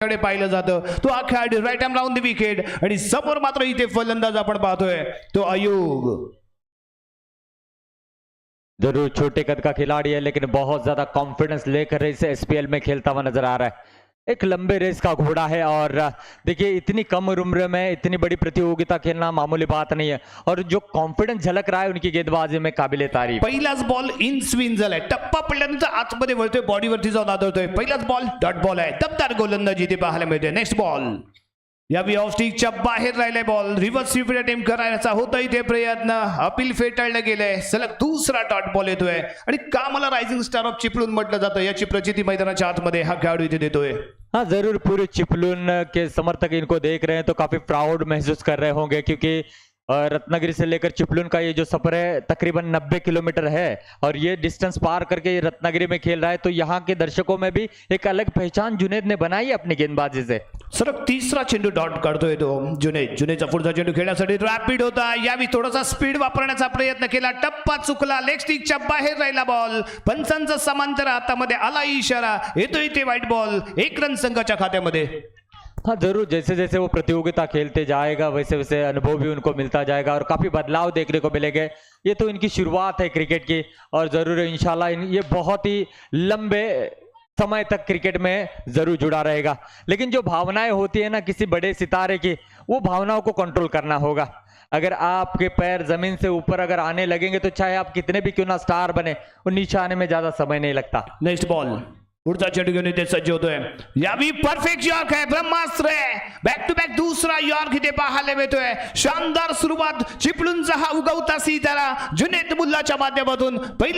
कडे पाहिलं जातं. तो हा खेळाडू right arm round the wicket आणि समोर मात्र इथे फलंदाज आपण पाहतोय तो अयूब. जरूर छोटे कद का खिलाड़ी है लेकिन बहुत ज्यादा कॉन्फिडेंस लेकर इसे एसपीएल में खेलता हुआ नजर आ रहा है. एक लंबे रेस का घोड़ा है और देखिए इतनी कम उम्र में इतनी बड़ी प्रतियोगिता खेलना मामूली बात नहीं है और जो कॉन्फिडेंस झलक रहा है उनकी गेंदबाजी में काबिले तारीफ. पहिलाच बॉल इन स्विंग झालाय. टप्पा पडल्यानंतर आतमध्ये वळतोय, बॉडीवरती जाऊन आदळतोय. पहिलाच बॉल डॉट बॉल आहे. दमदार गोलंदाजी इथे पाहायला मिळते. नेक्स्ट बॉल यावेळी ऑफ स्टिकच्या बाहेर राहिलाय बॉल. रिव्हर्स स्वीप अटेम्प्ट करायचा होता इथे प्रयत्न, अपील फेटाळलं गेलंय. सलग दुसरा डॉट बॉल येतोय आणि का मला रायझिंग स्टार ऑफ चिपळूण म्हटलं जातं याची प्रचिती मैदानाच्या आतमध्ये हा खेळाडू इथे देतोय. हाँ जरूर पूरे चिपलून के समर्थक इनको देख रहे हैं तो काफी प्राउड महसूस कर रहे होंगे क्योंकि रत्नागिरी से लेकर चिपलून का ये जो सफर है तकरीबन 90 किलोमीटर है और ये डिस्टेंस पार करके ये रत्नागिरी में खेल रहा है तो यहाँ के दर्शकों में भी एक अलग पहचान जुनेद ने बनाई है अपनी गेंदबाजी से. सलग तिसरा चेंडू डॉट काढतोय तो जुनेद. जुनेदचा पुढचा चेंडू खेळण्यासाठी रॅपिड होता. यावी थोडासा स्पीड वापरण्याचा प्रयत्न केला, टप्पा चुकला, लेग स्टिकच्या बाहेर राहिला बॉल. पंचांचा समांतर हातामध्ये आला इशारा, येतोय ते व्हाईट बॉल. 1 रन संघाच्या खात्यामध्ये. हाँ जरूर जैसे जैसे वो प्रतियोगिता खेलते जाएगा वैसे वैसे अनुभव भी उनको मिलता जाएगा और काफी बदलाव देखने को मिलेंगे. ये तो इनकी शुरुआत है क्रिकेट की और जरूर इंशाल्लाह ये बहुत ही लंबे समय तक क्रिकेट में जरूर जुड़ा रहेगा. लेकिन जो भावनाएं होती है ना किसी बड़े सितारे की, वो भावनाओं को कंट्रोल करना होगा. अगर आपके पैर जमीन से ऊपर अगर आने लगेंगे तो चाहे आप कितने भी क्यों ना स्टार बने, वो नीचे आने में ज्यादा समय नहीं लगता. नेक्स्ट बॉल पुढचा चेंडू घेऊन इथे सज्ज होतोय. यावी परफेक्ट यॉर्क आहे, ब्रह्मास्त्र आहे. बॅक टू बॅक दुसरा यॉर्क इथे पाहायला मिळतोय. शानदार सुरुवात चिपळूणचा हा उगवता सितारा जुनेद मुल्लाच्या माध्यमातून. पहिलं